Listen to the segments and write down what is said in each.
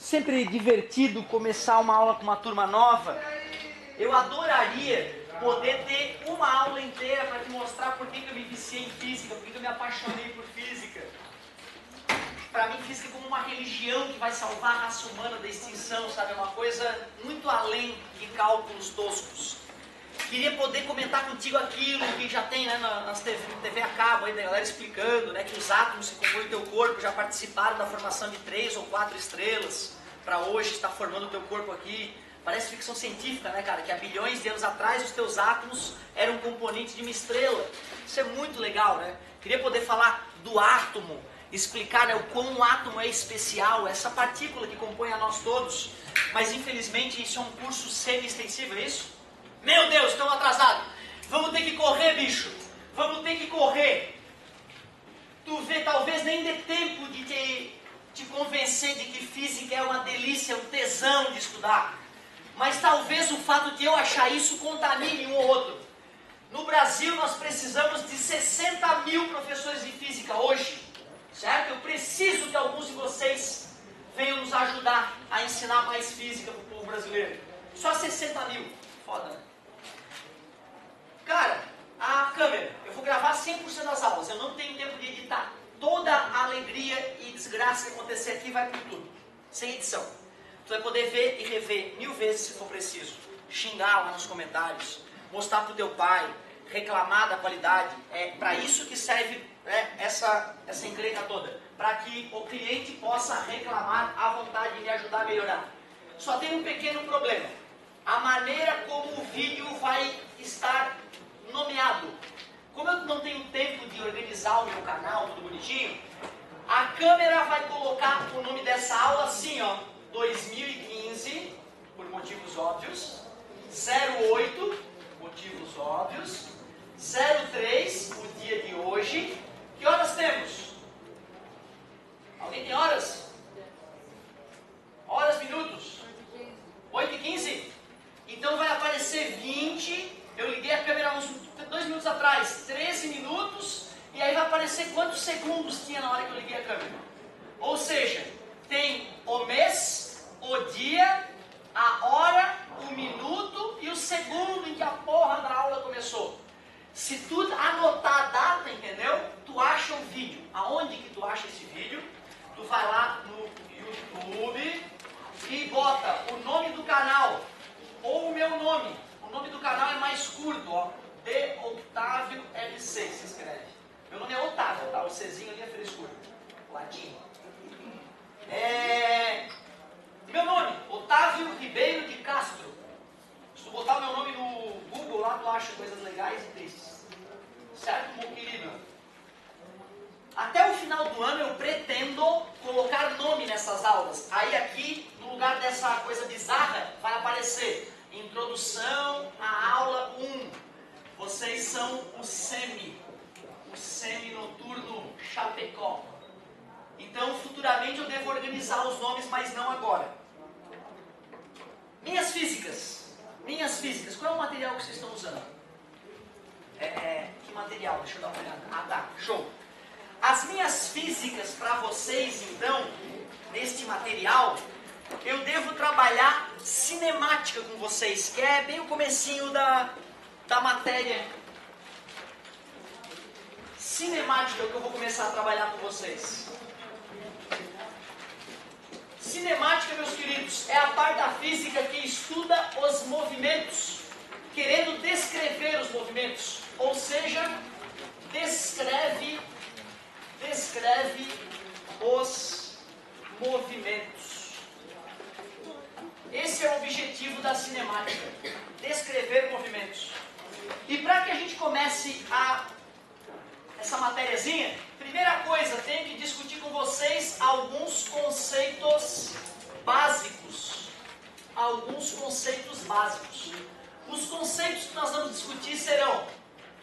sempre divertido começar uma aula com uma turma nova. Eu adoraria poder ter uma aula inteira para te mostrar por que eu me viciei em física, por que eu me apaixonei por física. Para mim, física é como uma religião que vai salvar a raça humana da extinção, sabe? É uma coisa muito além de cálculos toscos. Queria poder comentar contigo aquilo que já tem, né, nas TV a cabo, aí, da galera explicando, né, que os átomos que compõem o teu corpo já participaram da formação de 3 ou 4 estrelas, para hoje estar formando o teu corpo aqui. Parece ficção científica, né, cara? Que há bilhões de anos atrás os teus átomos eram componentes de uma estrela. Isso é muito legal, né? Queria poder falar do átomo, explicar, né, o quão um átomo é especial, essa partícula que compõe a nós todos. Mas infelizmente isso é um curso semi-extensivo, é isso? Meu Deus, estamos atrasados. Vamos ter que correr, bicho. Vamos ter que correr. Tu vê, talvez nem dê tempo de te convencer de que física é uma delícia, um tesão de estudar. Mas talvez o fato de eu achar isso contamine um ou outro. No Brasil nós precisamos de 60 mil professores de física hoje. Certo? Eu preciso que alguns de vocês venham nos ajudar a ensinar mais física para o povo brasileiro. Só 60 mil. Foda, né? Cara, a câmera, eu vou gravar 100% das aulas, eu não tenho tempo de editar. Toda a alegria e desgraça que acontecer aqui vai para o YouTube, sem edição. Tu vai poder ver e rever 1000 vezes se for preciso. Xingar lá nos comentários, mostrar pro teu pai, reclamar da qualidade. É para isso que serve, né, essa encrenca toda. Para que o cliente possa reclamar à vontade e me ajudar a melhorar. Só tem um pequeno problema. A maneira como o vídeo vai estar nomeado. Como eu não tenho tempo de organizar o meu canal, tudo bonitinho, a câmera vai colocar o nome dessa aula assim, ó, 2015, por motivos óbvios, 08, motivos óbvios, 03, o dia de hoje. Que horas temos? Alguém tem horas? Horas, minutos? 8h15? Então vai aparecer 20, eu liguei a câmera uns 2 minutos atrás, 13 minutos, e aí vai aparecer quantos segundos tinha na hora que eu liguei a câmera. Ou seja, tem o mês, o dia, a hora, o minuto e o segundo em que a porra da aula começou. Se tu anotar a data, entendeu? Tu acha o vídeo. Aonde que tu acha esse vídeo? Tu vai lá no YouTube e bota o nome do canal ou o meu nome. O nome do canal é mais curto, ó. De Otávio L6 se escreve. Meu nome é Otávio, tá? O Czinho ali é frescura. Ladinho. Meu nome, Otávio Ribeiro de Castro. Se tu botar o meu nome no Google, lá tu acha coisas legais e tristes. Certo, meu querido? Até o final do ano eu pretendo colocar nome nessas aulas. Aí aqui, no lugar dessa coisa bizarra, vai aparecer Introdução à aula 1. Vocês são o semi-noturno Chapecó. Então, futuramente eu devo organizar os nomes, mas não agora. Minhas físicas. Qual é o material que vocês estão usando? Que material? Deixa eu dar uma olhada. Ah, tá. Show. As minhas físicas para vocês, então, neste material, eu devo trabalhar cinemática com vocês, que é bem o comecinho da matéria. Cinemática é o que eu vou começar a trabalhar com vocês. Cinemática, meus queridos, é a parte da física que estuda os movimentos, querendo descrever os movimentos, ou seja, descreve os movimentos. Esse é o objetivo da cinemática, descrever movimentos. E para que a gente comece essa matériazinha, primeira coisa, tenho que discutir com vocês alguns conceitos básicos. Os conceitos que nós vamos discutir serão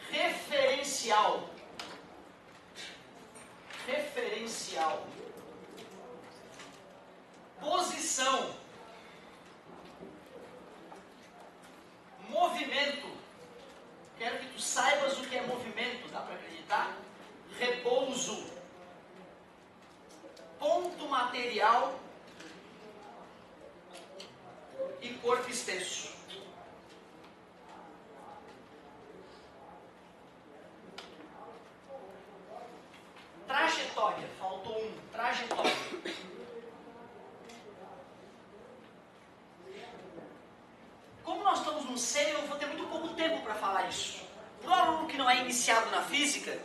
referencial, posição, movimento. Quero que tu saibas o que é movimento, dá para acreditar? Repouso, ponto material corpo extenso. Trajetória, faltou um, trajetória. Como nós estamos no C, eu vou ter muito pouco tempo para falar isso. Para o aluno que não é iniciado na física,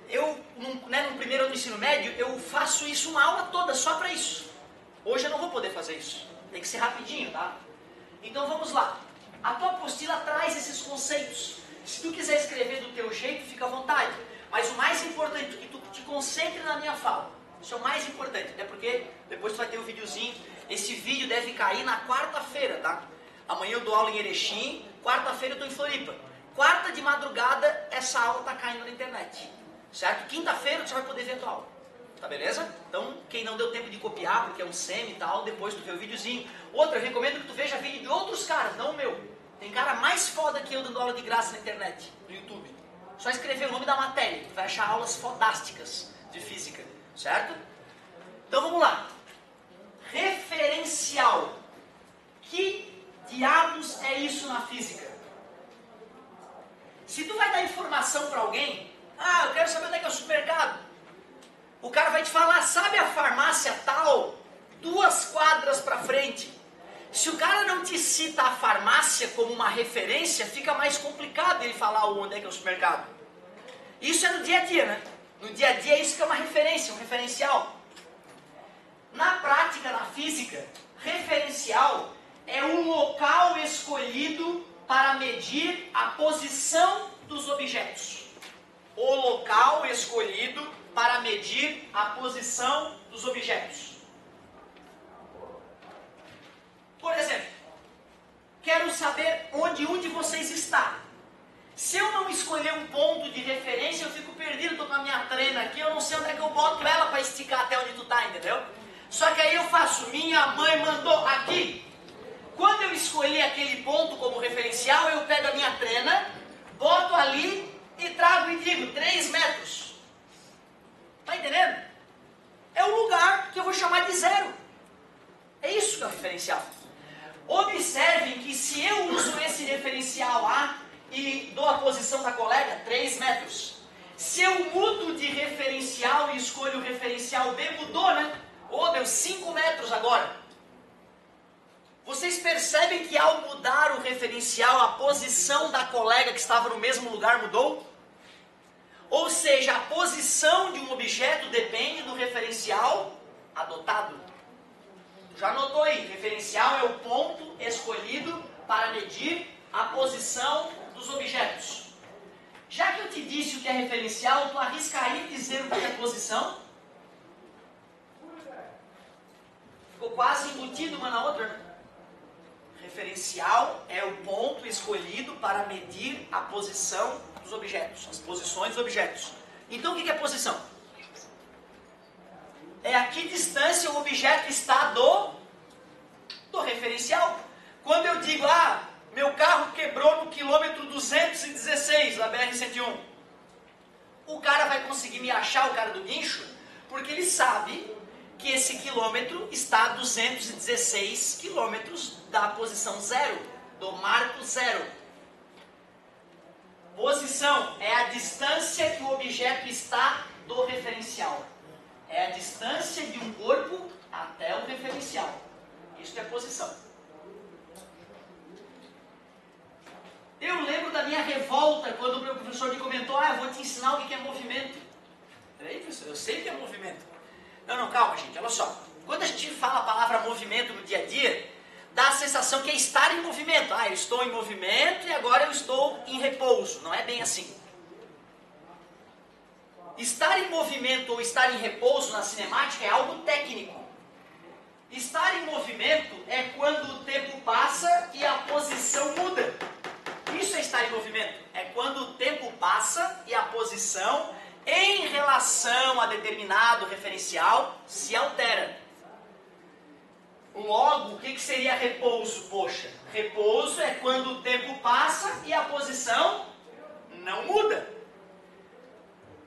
eu, no primeiro ano do ensino médio, eu faço isso uma aula toda só para isso. Hoje eu não vou poder fazer isso. Tem que ser rapidinho, tá? Então vamos lá. A tua apostila traz esses conceitos. Se tu quiser escrever do teu jeito, fica à vontade. Mas o mais importante é que tu te concentre na minha fala. Isso é o mais importante. Até porque depois tu vai ter um videozinho. Esse vídeo deve cair na quarta-feira, tá? Amanhã eu dou aula em Erechim. Quarta-feira eu estou em Floripa. Quarta de madrugada, essa aula está caindo na internet. Certo? Quinta-feira você vai poder ver a tua aula. Tá beleza? Então, quem não deu tempo de copiar, porque é um semi e tal, depois tu vê o videozinho. Outra, eu recomendo que tu veja vídeo de outros caras, não o meu. Tem cara mais foda que eu dando aula de graça na internet, no YouTube. Só escrever o nome da matéria, tu vai achar aulas fodásticas de física. Certo? Então vamos lá. Referencial. Que diabos é isso na física? Se tu vai dar informação para alguém, eu quero saber onde é que é o supermercado. O cara vai te falar, sabe a farmácia tal? 2 quadras para frente. Se o cara não te cita a farmácia como uma referência, fica mais complicado ele falar onde é que é o supermercado. Isso é no dia a dia, né? No dia a dia é isso que é uma referência, um referencial. Na prática, na física, referencial é um local escolhido para medir a posição dos objetos. O local escolhido para medir a posição dos objetos. Por exemplo, quero saber onde um de vocês está. Se eu não escolher um ponto de referência, eu fico perdido, estou com a minha trena aqui, eu não sei onde é que eu boto ela para esticar até onde tu está, entendeu? Só que aí eu faço, minha mãe mandou aqui. Quando eu escolher aquele ponto como referencial, eu pego a minha trena, boto ali e trago e digo 3 metros. Tá entendendo? É o lugar que eu vou chamar de 0. É isso que é o referencial. Observem que se eu uso esse referencial A e dou a posição da colega, 3 metros. Se eu mudo de referencial e escolho o referencial B, mudou, né? Deu 5 metros agora. Vocês percebem que ao mudar o referencial, a posição da colega que estava no mesmo lugar mudou? Ou seja, a posição de um objeto depende do referencial adotado. Já notou aí, referencial é o ponto escolhido para medir a posição dos objetos. Já que eu te disse o que é referencial, tu arriscaria dizer o que é posição? Ficou quase embutido uma na outra, né? Referencial é o ponto escolhido para medir a posição dos objetos, as posições dos objetos. Então o que é posição? É a que distância o objeto está do referencial. Quando eu digo, meu carro quebrou no quilômetro 216 da BR-101, o cara vai conseguir me achar, o cara do guincho, porque ele sabe que esse quilômetro está a 216 quilômetros da posição 0, do marco 0. Posição é a distância que o objeto está do referencial. É a distância de um corpo até o referencial. Isso é posição. Eu lembro da minha revolta quando o meu professor me comentou, eu vou te ensinar o que é movimento. Peraí, professor, eu sei o que é movimento. Não, calma, gente, olha só. Quando a gente fala a palavra movimento no dia a dia, dá a sensação que é estar em movimento. Eu estou em movimento e agora eu estou em repouso. Não é bem assim. Estar em movimento ou estar em repouso na cinemática é algo técnico. Estar em movimento é quando o tempo passa e a posição muda. Isso é estar em movimento. É quando o tempo passa e a posição em relação a determinado referencial se altera. Logo, o que seria repouso? Poxa, repouso é quando o tempo passa e a posição não muda.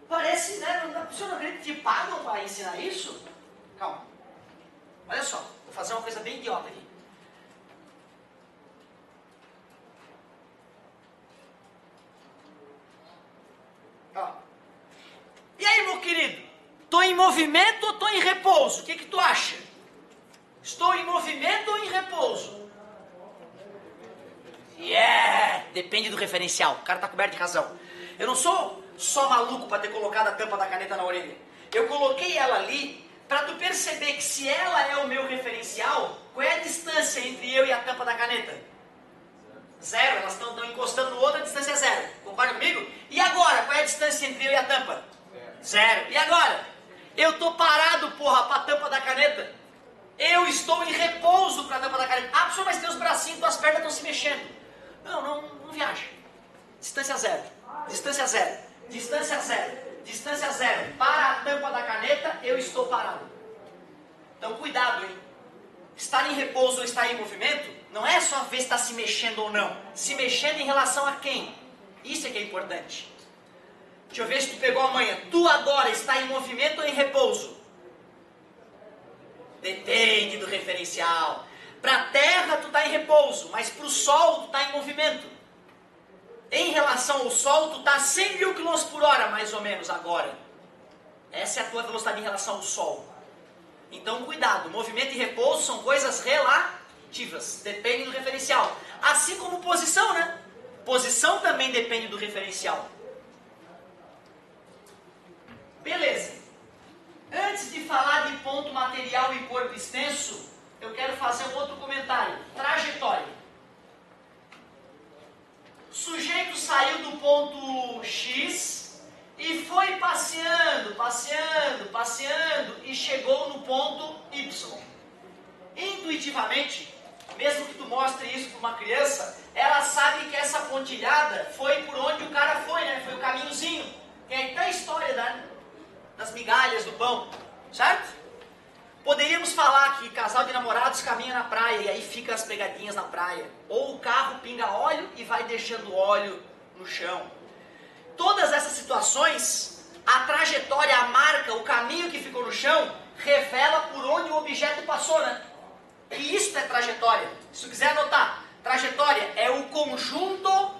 Parece, né? O senhor não acredita que te pagam para ensinar isso? Calma. Olha só, vou fazer uma coisa bem idiota aqui. movimento ou estou em repouso? O que tu acha? Estou em movimento ou em repouso? Depende do referencial. O cara está coberto de razão. Eu não sou só maluco para ter colocado a tampa da caneta na orelha. Eu coloquei ela ali para tu perceber que se ela é o meu referencial, qual é a distância entre eu e a tampa da caneta? Zero. Elas estão encostando no outro, a distância é zero. Concorda comigo? E agora, qual é a distância entre eu e a tampa? Zero. E agora? Eu estou parado, porra, para a tampa da caneta. Eu estou em repouso para a tampa da caneta. Ah, professor, mas teus bracinhos, tuas pernas estão se mexendo. Não viaja. Distância zero. Distância zero. Distância zero. Distância zero. Para a tampa da caneta, eu estou parado. Então cuidado, hein? Estar em repouso ou estar em movimento, não é só ver se está se mexendo ou não. Se mexendo em relação a quem? Isso é que é importante. Deixa eu ver se tu pegou a manha. Tu agora está em movimento ou em repouso? Depende do referencial. Para a terra tu está em repouso, mas para o sol tu está em movimento. Em relação ao sol tu está a 100 mil km por hora, mais ou menos, agora. Essa é a tua velocidade em relação ao sol. Então cuidado, movimento e repouso são coisas relativas, dependem do referencial. Assim como posição, né? Posição também depende do referencial. Beleza. Antes de falar de ponto material e corpo extenso, eu quero fazer um outro comentário. Trajetória. O sujeito saiu do ponto X e foi passeando, passeando, passeando e chegou no ponto Y. Intuitivamente, mesmo que tu mostre isso para uma criança, ela sabe que essa pontilhada foi por onde o cara foi, né? Foi o caminhozinho. Que é até a história das migalhas do pão, certo? Poderíamos falar que casal de namorados caminha na praia e aí fica as pegadinhas na praia. Ou o carro pinga óleo e vai deixando óleo no chão. Todas essas situações, a trajetória, a marca, o caminho que ficou no chão, revela por onde o objeto passou, né? E isso é trajetória. Se tu quiser anotar, trajetória é o conjunto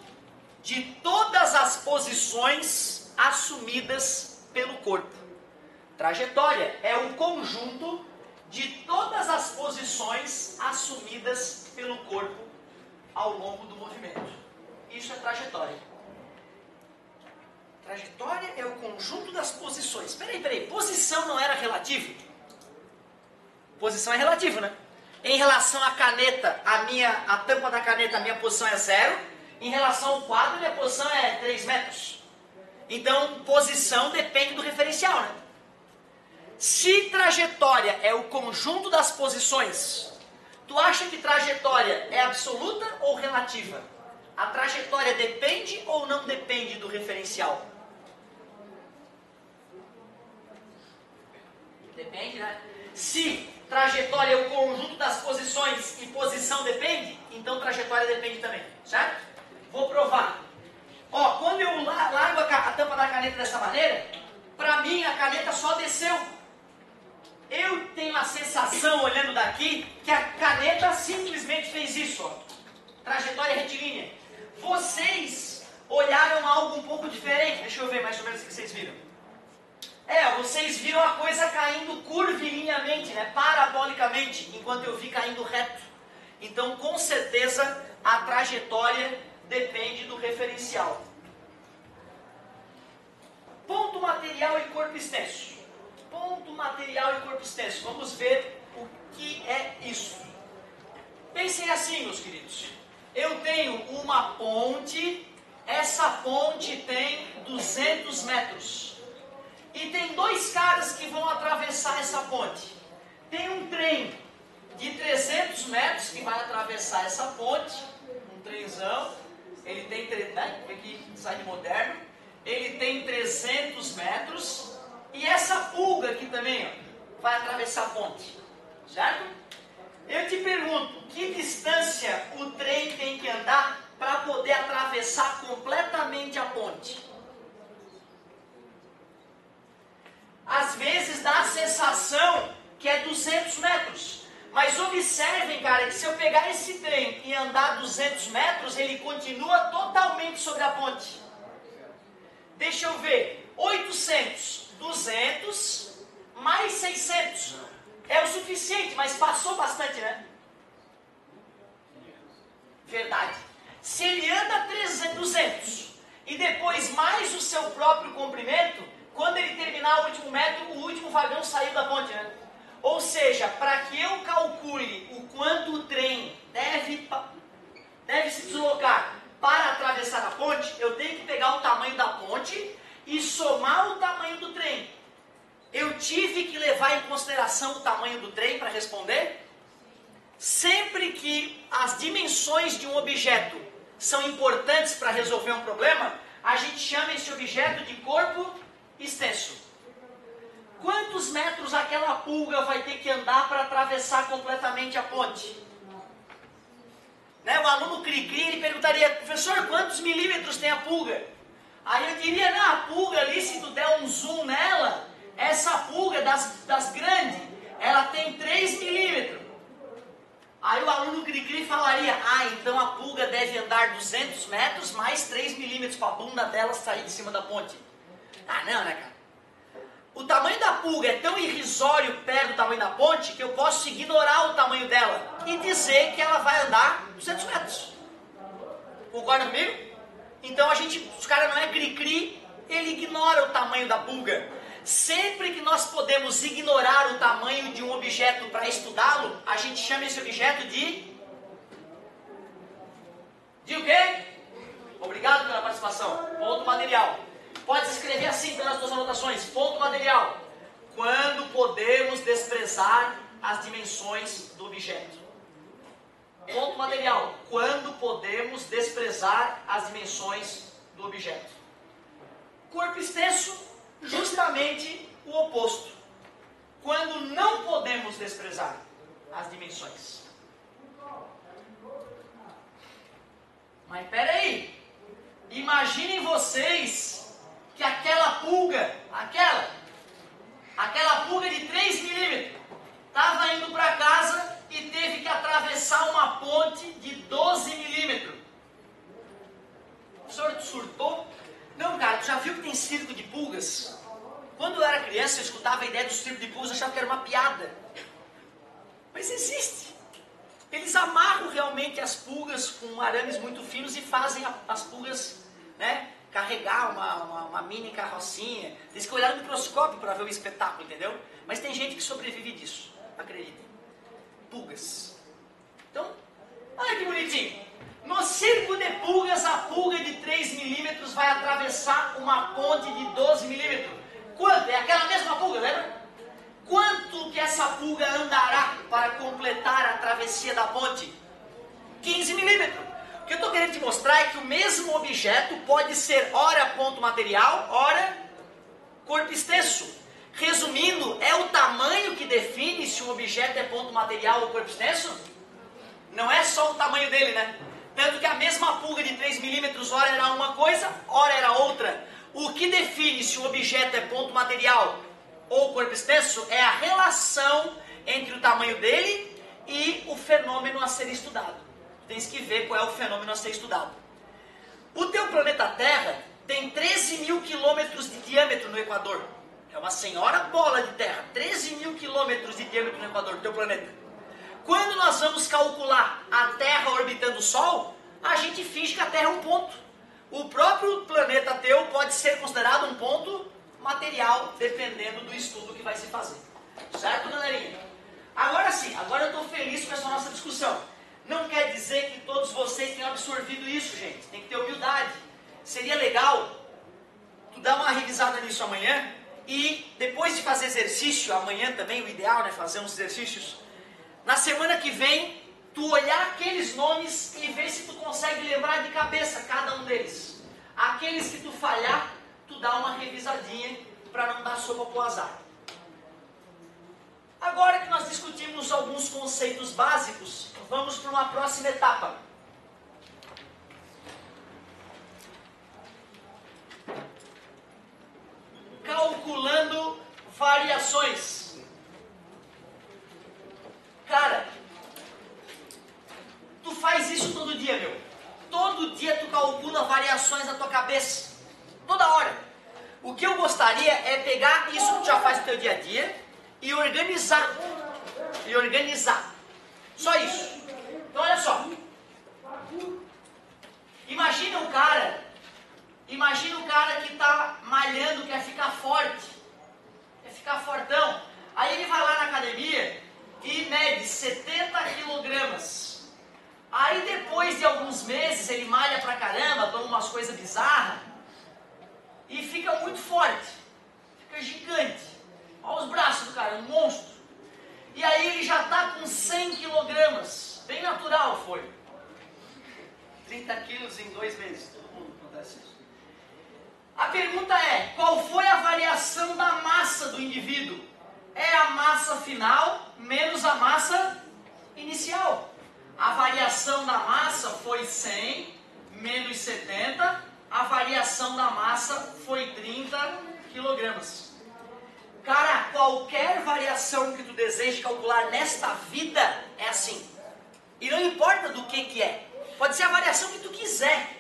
de todas as posições assumidas pelo corpo. Trajetória é o conjunto de todas as posições assumidas pelo corpo ao longo do movimento. Isso é trajetória. Trajetória é o conjunto das posições. Peraí, posição não era relativo? Posição é relativo, né? Em relação à caneta, a tampa da caneta, a minha posição é 0. Em relação ao quadro, minha posição é 3 metros. Então, posição depende do referencial, né? Se trajetória é o conjunto das posições, tu acha que trajetória é absoluta ou relativa? A trajetória depende ou não depende do referencial? Depende, né? Se trajetória é o conjunto das posições e posição depende, então trajetória depende também, certo? Vou provar. Ó, quando eu largo a tampa da caneta dessa maneira, pra mim a caneta só desceu. Eu tenho a sensação, olhando daqui, que a caneta simplesmente fez isso, ó. Trajetória retilínea. Vocês olharam algo um pouco diferente. Deixa eu ver mais ou menos o que vocês viram. Vocês viram a coisa caindo curvilíneamente, né? Parabolicamente, enquanto eu vi caindo reto. Então, com certeza, a trajetória depende do referencial. Ponto material e corpo extenso. Ponto material e corpo extenso. Vamos ver o que é isso. Pensem assim, meus queridos. Eu tenho uma ponte. Essa ponte tem 200 metros. E tem dois caras que vão atravessar essa ponte. Tem um trem de 300 metros que vai atravessar essa ponte. Um trenzão. Ele tem, né? Aqui, design moderno. Ele tem 300 metros. E essa pulga aqui também, ó, vai atravessar a ponte, certo? Eu te pergunto, que distância o trem tem que andar para poder atravessar completamente a ponte? Às vezes dá a sensação que é 200 metros. Mas observem, cara, que se eu pegar esse trem e andar 200 metros, ele continua totalmente sobre a ponte. Deixa eu ver, 800... 200 mais 600. É o suficiente, mas passou bastante, né? Verdade. Se ele anda 200 e depois mais o seu próprio comprimento, quando ele terminar o último metro, o último vagão saiu da ponte, né? Ou seja, para que eu calcule o quanto o trem deve se deslocar para atravessar a ponte, eu tenho que pegar o tamanho da ponte e somar o tamanho do trem. Eu tive que levar em consideração o tamanho do trem para responder? Sempre que as dimensões de um objeto são importantes para resolver um problema, a gente chama esse objeto de corpo extenso. Quantos metros aquela pulga vai ter que andar para atravessar completamente a ponte? Né? O aluno cri-cri, ele perguntaria, professor, quantos milímetros tem a pulga? Aí eu diria, não, a pulga ali, se tu der um zoom nela, essa pulga das grandes, ela tem 3 milímetros. Aí o aluno cri-cri falaria, então a pulga deve andar 200 metros mais 3 milímetros para a bunda dela sair de cima da ponte. Não, né, cara? O tamanho da pulga é tão irrisório perto do tamanho da ponte que eu posso ignorar o tamanho dela e dizer que ela vai andar 200 metros. Concorda comigo? Então os caras não é cri-cri, ele ignora o tamanho da pulga. Sempre que nós podemos ignorar o tamanho de um objeto para estudá-lo, a gente chama esse objeto de o quê? Obrigado pela participação. Ponto material. Pode escrever assim pelas suas anotações. Ponto material. Quando podemos desprezar as dimensões do objeto. Ponto material. Quando podemos desprezar as dimensões do objeto. Corpo extenso, justamente o oposto. Quando não podemos desprezar as dimensões. Mas peraí. Imaginem vocês que aquela pulga de 3 milímetros, estava indo para casa e teve que atravessar uma ponte de 12 milímetros. O senhor surtou? Não, cara, tu já viu que tem circo de pulgas? Quando eu era criança, eu escutava a ideia do circo de pulgas, eu achava que era uma piada. Mas existe. Eles amarram realmente as pulgas com arames muito finos e fazem as pulgas, né, carregar uma mini carrocinha. Diz que olhar no microscópio para ver o espetáculo, entendeu? Mas tem gente que sobrevive disso, acreditem. Pulgas. Então, olha que bonitinho. No circo de pulgas, a pulga de 3 milímetros vai atravessar uma ponte de 12 milímetros. Quanto? É aquela mesma pulga, lembra? Quanto que essa pulga andará para completar a travessia da ponte? 15 milímetros. O que eu estou querendo te mostrar é que o mesmo objeto pode ser ora ponto material, ora corpo extenso. Resumindo, é o tamanho que define se um objeto é ponto material ou corpo extenso? Não é só o tamanho dele, né? Tanto que a mesma pulga de 3 milímetros, ora era uma coisa, ora era outra. O que define se o objeto é ponto material ou corpo extenso é a relação entre o tamanho dele e o fenômeno a ser estudado. Tens que ver qual é o fenômeno a ser estudado. O teu planeta Terra tem 13 mil quilômetros de diâmetro no Equador. É uma senhora bola de terra. 13 mil quilômetros de diâmetro no Equador do teu planeta. Quando nós vamos calcular a Terra orbitando o Sol, a gente finge que a Terra é um ponto. O próprio planeta teu pode ser considerado um ponto material, dependendo do estudo que vai se fazer. Certo, galerinha? Agora sim, agora eu estou feliz com essa nossa discussão. Não quer dizer que todos vocês tenham absorvido isso, gente. Tem que ter humildade. Seria legal tu dar uma revisada nisso amanhã e depois de fazer exercício, amanhã também o ideal, né, fazer uns exercícios. Na semana que vem, tu olhar aqueles nomes e ver se tu consegue lembrar de cabeça cada um deles. Aqueles que tu falhar, tu dá uma revisadinha para não dar sopa pro azar. Agora que nós discutimos alguns conceitos básicos, vamos para uma próxima etapa. Calculando variações. Cara, tu faz isso todo dia, meu. Todo dia tu calcula variações na tua cabeça. Toda hora. O que eu gostaria é pegar isso que tu já faz no teu dia a dia e organizar. E organizar. Só isso. Então olha só. Imagina um cara que está malhando, quer ficar forte, quer ficar fortão. Aí ele vai lá na academia e mede 70 quilogramas. Aí depois de alguns meses ele malha pra caramba, toma umas coisas bizarras e fica muito forte, fica gigante. Olha os braços do cara, um monstro. E aí ele já está com 100 quilogramas, bem natural foi. 30 quilos em 2 meses, todo mundo acontece isso. A pergunta é, qual foi a variação da massa do indivíduo? É a massa final menos a massa inicial. A variação da massa foi 100 menos 70, a variação da massa foi 30 quilogramas. Cara, qualquer variação que tu deseje calcular nesta vida é assim. E não importa do que é. Pode ser a variação que tu quiser.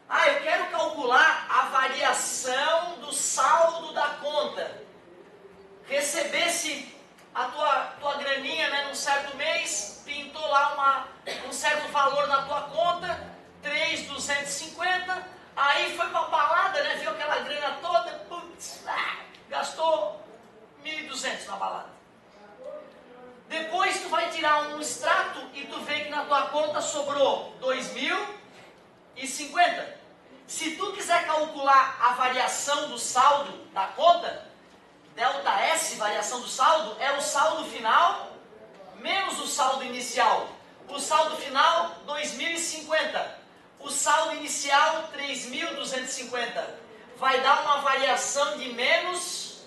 Ah, eu quero calcular a variação do saldo da conta. Recebesse a tua graninha, né, num certo mês, pintou lá um certo valor na tua conta, 3.250, aí foi pra balada, né, viu aquela grana toda, putz, gastou 1.200 na balada. Depois tu vai tirar um extrato e tu vê que na tua conta sobrou 2.050. Se tu quiser calcular a variação do saldo da conta, delta S, variação do saldo, é o saldo final menos o saldo inicial. O saldo final, 2.050. O saldo inicial, 3.250. Vai dar uma variação de menos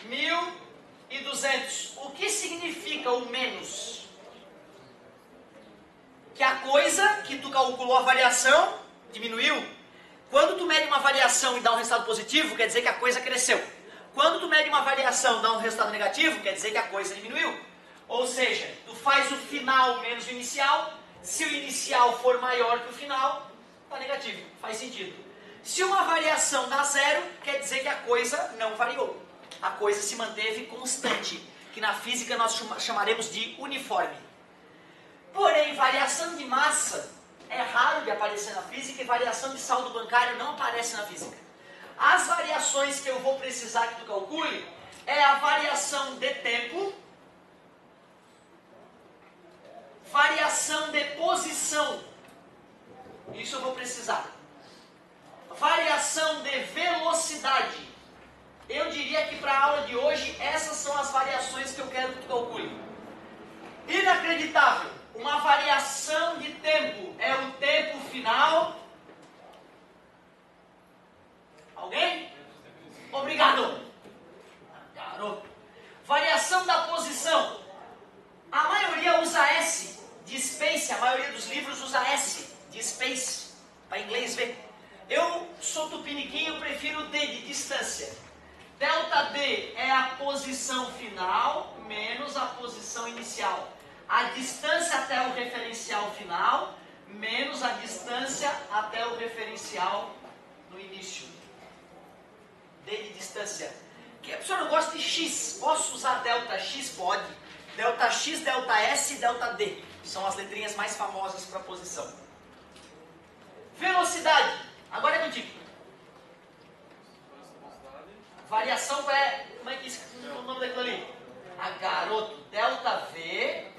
1.200. O que significa o menos? Que a coisa que tu calculou a variação diminuiu. Quando tu mede uma variação e dá um resultado positivo, quer dizer que a coisa cresceu. Quando tu mede uma variação e dá um resultado negativo, quer dizer que a coisa diminuiu. Ou seja, tu faz o final menos o inicial. Se o inicial for maior que o final, está negativo. Faz sentido. Se uma variação dá zero, quer dizer que a coisa não variou. A coisa se manteve constante, que na física nós chamaremos de uniforme. Porém, variação de massa é raro de aparecer na física e variação de saldo bancário não aparece na física. As variações que eu vou precisar que tu calcule é a variação de tempo, variação de posição, isso eu vou precisar, variação de velocidade. Eu diria que para a aula de hoje essas são as variações que eu quero que tu calcule. Inacreditável, uma variação de tempo é o tempo final. Alguém? Obrigado. Garoto. Variação da posição. A maioria usa S de space, a maioria dos livros usa S de space, para inglês ver. Eu sou tupiniquinho, prefiro D de distância. Delta D é a posição final menos a posição inicial. A distância até o referencial final menos a distância até o referencial no início. D de distância. Que a pessoa não gosta de X. Posso usar delta X? Pode. Delta X, delta S e delta D. São as letrinhas mais famosas para posição. Velocidade. Agora é contigo. Variação como é que é o nome daquilo ali? A garoto. Delta V.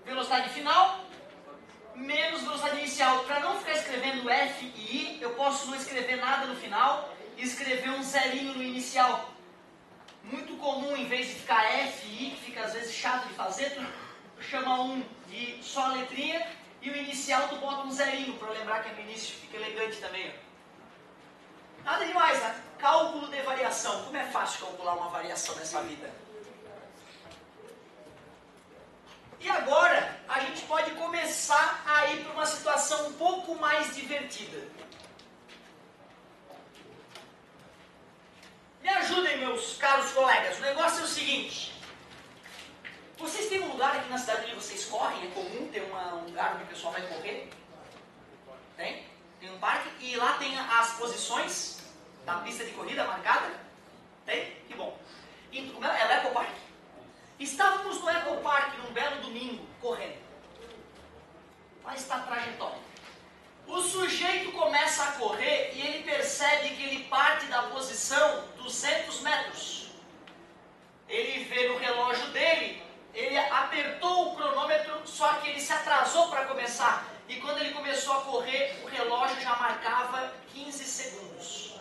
Velocidade final menos velocidade inicial. Para não ficar escrevendo F e I, eu posso não escrever nada no final e escrever um zerinho no inicial. Muito comum, em vez de ficar F e I, que fica às vezes chato de fazer, tu chama um de só a letrinha e o inicial tu bota um zerinho para lembrar que é no início. Fica elegante também. Ó. Nada demais, né? Cálculo de variação. Como é fácil calcular uma variação nessa vida? E agora, a gente pode começar a ir para uma situação um pouco mais divertida. Me ajudem, meus caros colegas. O negócio é o seguinte. Vocês têm um lugar aqui na cidade onde vocês correm? É comum ter um lugar onde o pessoal vai correr? Tem? Tem um parque e lá tem as posições da pista de corrida marcada? Tem? Que bom. como é o Ecopark. Estávamos no Ecopark num belo domingo, correndo. Lá está a trajetória. O sujeito começa a correr e ele percebe que ele parte da posição 200 metros. Ele vê no relógio dele, ele apertou o cronômetro, só que ele se atrasou para começar. E quando ele começou a correr, o relógio já marcava 15 segundos.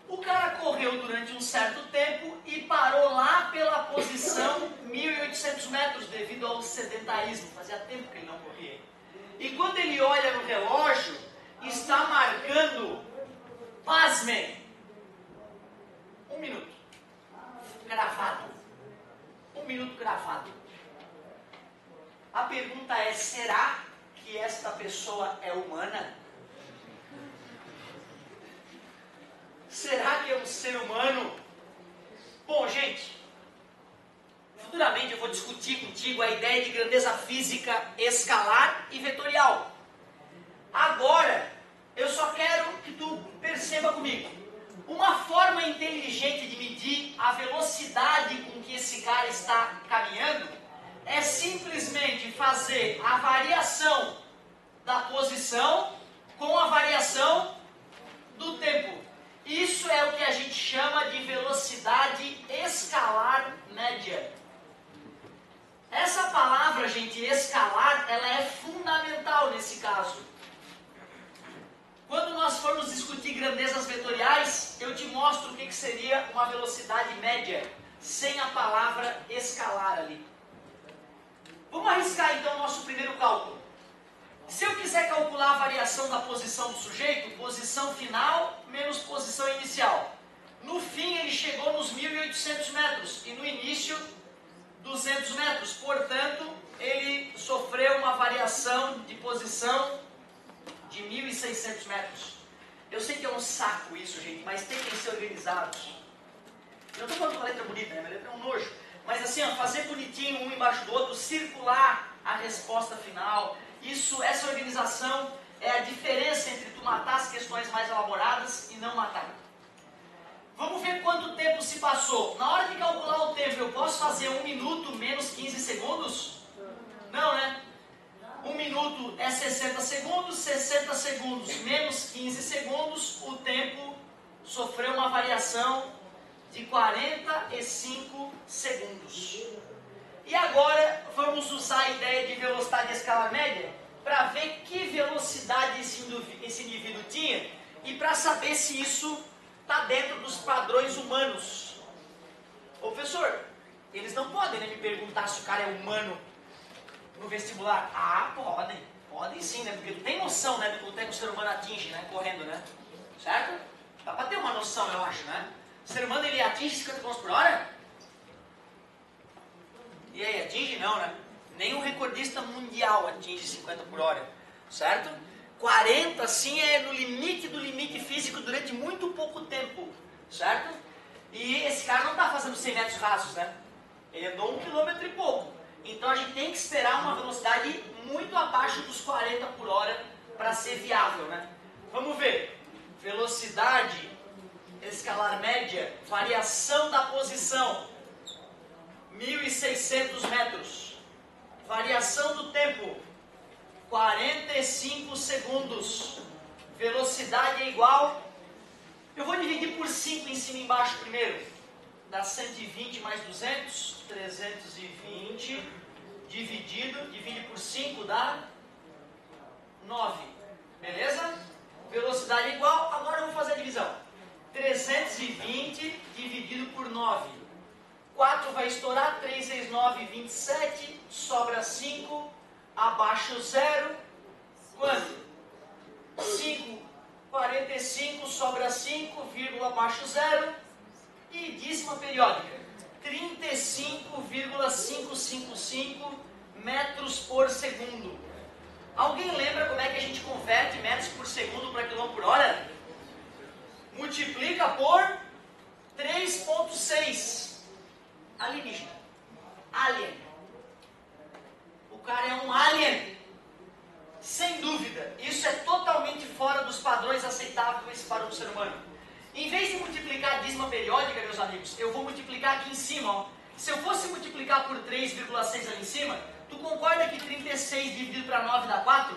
O cara correu durante um certo tempo e parou lá pela posição 1.800 metros, devido ao sedentarismo. Fazia tempo que ele não corria. E quando ele olha no relógio, está marcando, pasmem, 1 minuto. Gravado. 1 minuto gravado. A pergunta é, será que esta pessoa é humana? Será que é um ser humano? Bom, gente, futuramente eu vou discutir contigo a ideia de grandeza física escalar e vetorial. Agora, eu só quero que tu perceba comigo. Uma forma inteligente de medir a velocidade com que esse cara está caminhando é simplesmente fazer a variação da posição com a variação do tempo. Isso é o que a gente chama de velocidade escalar média. Essa palavra, gente, escalar, ela é fundamental nesse caso. Quando nós formos discutir grandezas vetoriais, eu te mostro o que seria uma velocidade média, sem a palavra escalar ali. Vamos arriscar então o nosso primeiro cálculo. Se eu quiser calcular a variação da posição do sujeito, posição final menos posição inicial. No fim ele chegou nos 1.800 metros e no início 200 metros. Portanto, ele sofreu uma variação de posição de 1.600 metros. Eu sei que é um saco isso, gente, mas tem que ser organizados. Eu não estou falando com a letra bonita, né? Minha letra é um nojo. Mas assim, ó, fazer bonitinho um embaixo do outro, circular a resposta final. Essa organização é a diferença entre tu matar as questões mais elaboradas e não matar. Vamos ver quanto tempo se passou. Na hora de calcular o tempo, eu posso fazer 1 minuto menos 15 segundos? Não, né? 1 minuto é 60 segundos, 60 segundos menos 15 segundos, o tempo sofreu uma variação de 45 segundos. E agora vamos usar a ideia de velocidade escalar média para ver que velocidade esse indivíduo tinha e para saber se isso está dentro dos padrões humanos. Ô professor, eles não podem, né, me perguntar se o cara é humano no vestibular. Ah, podem. Podem sim, né? Porque tu tem noção, né, do que o ser humano atinge, né, correndo, né? Certo? Dá para ter uma noção, eu acho, né? O ser humano, ele atinge 50 km por hora? E aí, atinge não, né? Nenhum recordista mundial atinge 50 por hora, certo? 40, sim, é no limite do limite físico durante muito pouco tempo, certo? E esse cara não está fazendo 100 metros rasos, né? Ele andou 1 km e pouco. Então a gente tem que esperar uma velocidade muito abaixo dos 40 por hora para ser viável, né? Vamos ver. Velocidade escalar média, variação da posição, 1.600 metros. Variação do tempo, 45 segundos. Velocidade é igual, eu vou dividir por 5 em cima e embaixo primeiro. Dá 120 mais 200, 320, divide por 5 dá 9. Beleza? Velocidade é igual, agora eu vou fazer a divisão. 320 dividido por 9. 4 vai estourar, 3 vezes 9, 27, sobra 5, abaixo 0, quanto? 5, 45, sobra 5, vírgula abaixo 0, e dízima periódica, 35,555 metros por segundo. Alguém lembra como é que a gente converte metros por segundo para quilômetro por hora? Multiplica por 3,6. Alienígena. Alien. O cara é um alien. Sem dúvida. Isso é totalmente fora dos padrões aceitáveis para um ser humano. Em vez de multiplicar a dízima periódica, meus amigos, eu vou multiplicar aqui em cima, ó. Se eu fosse multiplicar por 3,6 ali em cima, tu concorda que 36 dividido para 9 dá 4?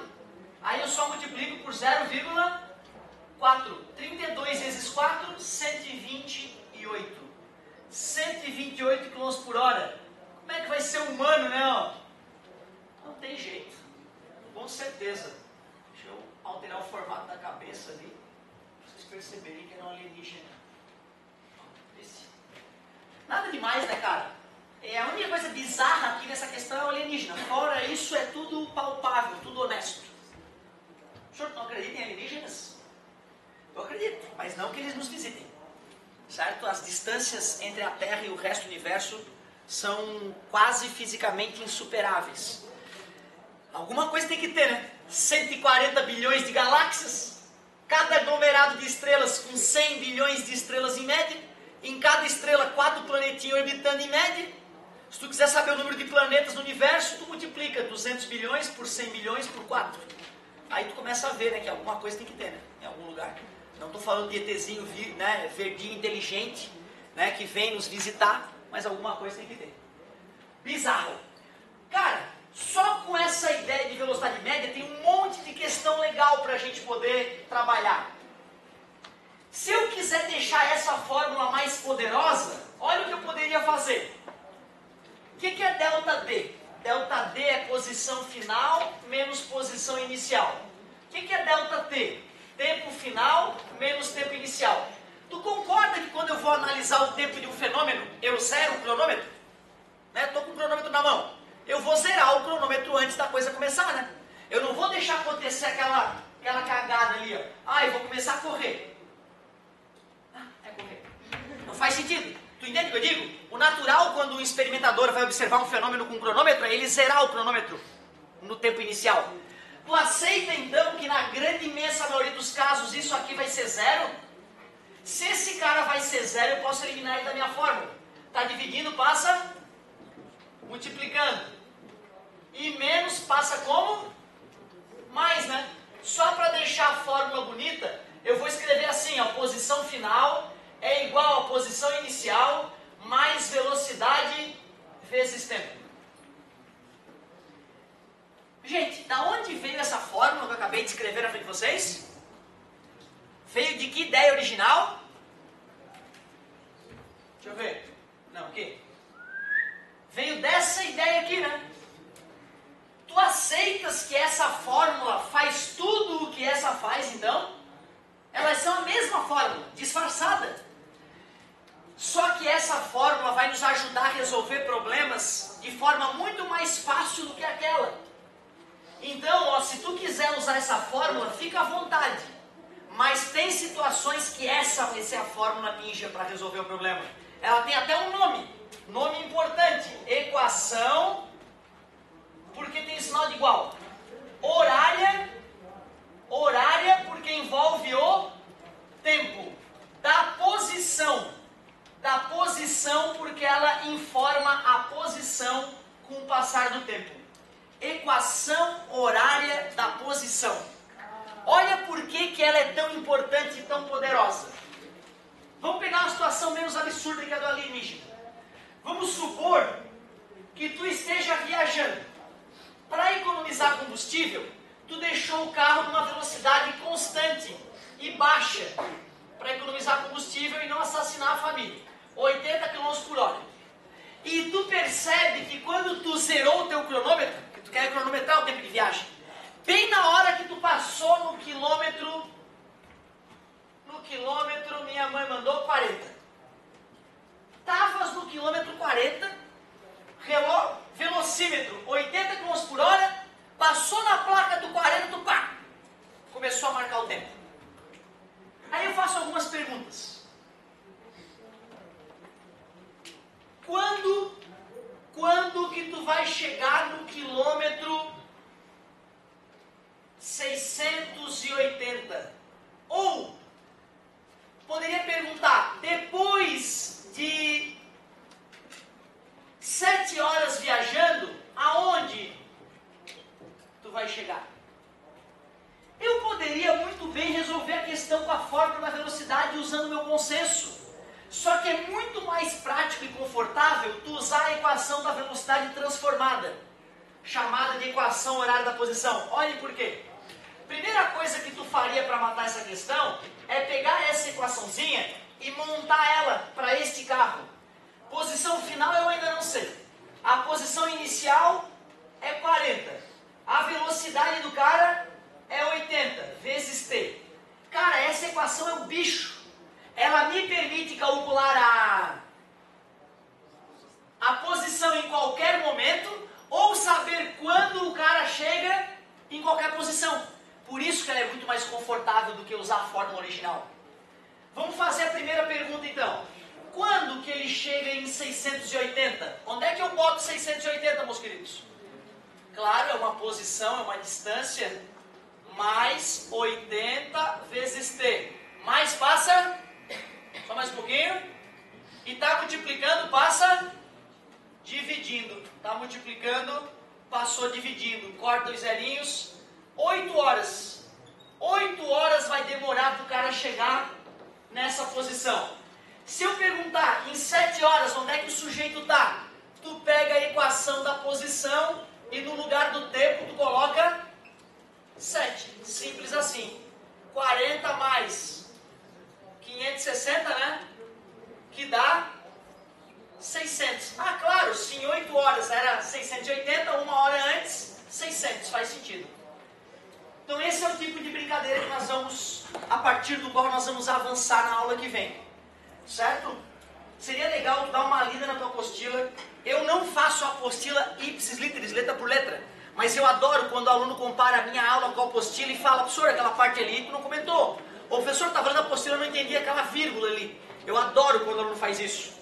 Aí eu só multiplico por 0,4. 32 vezes 4, 128. 128 km por hora. Como é que vai ser humano, né? Ó? Não tem jeito. Com certeza. Deixa eu alterar o formato da cabeça ali. Pra vocês perceberem que não é um alienígena. Nada demais, né, cara? A única coisa bizarra aqui nessa questão é o alienígena. Fora isso, é tudo palpável, tudo honesto. O senhor não acredita em alienígenas? Eu acredito, mas não que eles nos visitem. Certo? As distâncias entre a Terra e o resto do universo são quase fisicamente insuperáveis. Alguma coisa tem que ter, né? 140 bilhões de galáxias, cada aglomerado de estrelas com 100 bilhões de estrelas em média, em cada estrela 4 planetinhos orbitando em média. Se tu quiser saber o número de planetas no universo, tu multiplica 200 bilhões por 100 bilhões por 4. Aí tu começa a ver, né, que alguma coisa tem que ter, né, em algum lugar. Não estou falando de ETzinho, né, verdinho, inteligente, né, que vem nos visitar, mas alguma coisa tem que ter. Bizarro. Cara, só com essa ideia de velocidade média tem um monte de questão legal para a gente poder trabalhar. Se eu quiser deixar essa fórmula mais poderosa, olha o que eu poderia fazer. O que é ΔD? ΔD é posição final menos posição inicial. O que é ΔT? Tempo final menos tempo inicial. Tu concorda que quando eu vou analisar o tempo de um fenômeno, eu zero o cronômetro? Estou com o cronômetro na mão. Eu vou zerar o cronômetro antes da coisa começar, né? Eu não vou deixar acontecer aquela cagada ali, ó. Eu vou começar a correr. Correr. Não faz sentido. Tu entende o que eu digo? O natural, quando o experimentador vai observar um fenômeno com um cronômetro, é ele zerar o cronômetro no tempo inicial. Tu aceita então que na grande imensa maioria dos casos isso aqui vai ser zero? Se esse cara vai ser zero, eu posso eliminar ele da minha fórmula. Tá dividindo, passa multiplicando. E menos passa como? Mais, né? Só para deixar a fórmula bonita, eu vou escrever assim, a posição final é igual a posição inicial mais velocidade vezes tempo. Gente, da onde veio essa fórmula que eu acabei de escrever na frente de vocês? Veio de que ideia original? Deixa eu ver. Não, aqui. Veio dessa ideia aqui, né? Tu aceitas que essa fórmula faz tudo o que essa faz, então? Elas são a mesma fórmula, disfarçada. Só que essa fórmula vai nos ajudar a resolver problemas de forma muito mais fácil do que aquela. Então, ó, se tu quiser usar essa fórmula, fica à vontade. Mas tem situações que essa vai ser a fórmula ninja para resolver o problema. Ela tem até um nome importante, equação, porque tem sinal de igual. Horária porque envolve o tempo. Da posição porque ela informa a posição com o passar do tempo. Equação horária da posição. Olha por que ela é tão importante e tão poderosa. Vamos pegar uma situação menos absurda que a do alienígena. Vamos supor que tu esteja viajando. Para economizar combustível, tu deixou o carro numa velocidade constante e baixa para economizar combustível e não assassinar a família. 80 km por hora. E tu percebe que quando tu zerou o teu cronômetro, que tu quer cronometrar o tempo de viagem, bem na hora que tu passou no quilômetro, minha mãe mandou 40. Tavas no quilômetro 40, relógio, velocímetro 80 km por hora, passou na placa do 40, tu pá, começou a marcar o tempo. Aí eu faço algumas perguntas. Quando que tu vai chegar no quilômetro 680? Ou, poderia perguntar, depois de 7 horas viajando, aonde tu vai chegar? Eu poderia muito bem resolver a questão com a fórmula da velocidade usando o meu que é muito mais prático e confortável tu usar a equação da velocidade transformada, chamada de equação horária da posição. Olhe por quê. Primeira coisa que tu faria para matar essa questão é pegar essa equaçãozinha e montar ela para este carro. Posição final eu ainda não sei. A posição inicial é 40. A velocidade do cara é 80 vezes t. Cara, essa equação é um bicho. Ela me permite calcular a posição em qualquer momento ou saber quando o cara chega em qualquer posição. Por isso que ela é muito mais confortável do que usar a fórmula original. Vamos fazer a primeira pergunta então. Quando que ele chega em 680? Onde é que eu boto 680, meus queridos? Claro, é uma posição, é uma distância, mais 80 vezes t. Mais passa, só mais um pouquinho, e está multiplicando, passa dividindo. Está multiplicando, passou dividindo. Corta os zerinhos. 8 horas. 8 horas vai demorar para o cara chegar nessa posição. Se eu perguntar em 7 horas onde é que o sujeito está, tu pega a equação da posição e no lugar do tempo tu coloca 7. Simples assim. 40 mais 560, né? Que dá 600. Ah, claro, se em 8 horas era 680, uma hora antes, 600. Faz sentido. Então esse é o tipo de brincadeira que nós vamos, a partir do qual nós vamos avançar na aula que vem. Certo? Seria legal dar uma lida na tua apostila. Eu não faço a apostila ipsis literis, letra por letra. Mas eu adoro quando o aluno compara a minha aula com a apostila e fala, professor, aquela parte ali tu não comentou. O professor está falando da apostila, eu não entendi aquela vírgula ali. Eu adoro quando o aluno faz isso.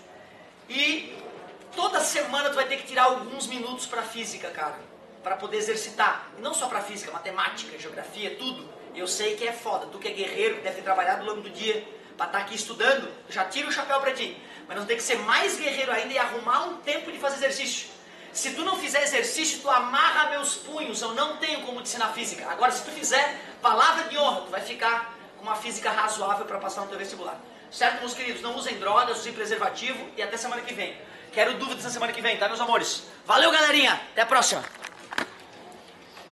E toda semana tu vai ter que tirar alguns minutos para física, cara. Para poder exercitar. E não só para física, matemática, geografia, tudo. Eu sei que é foda. Tu que é guerreiro, que deve ter trabalhado ao longo do dia para estar aqui estudando, já tira o chapéu para ti. Mas nós temos que ser mais guerreiro ainda e arrumar um tempo de fazer exercício. Se tu não fizer exercício, tu amarra meus punhos. Eu não tenho como te ensinar física. Agora, se tu fizer, palavra de honra, tu vai ficar com uma física razoável para passar no teu vestibular. Certo, meus queridos? Não usem drogas, usem preservativo e até semana que vem. Quero dúvidas na semana que vem, tá, meus amores? Valeu, galerinha! Até a próxima!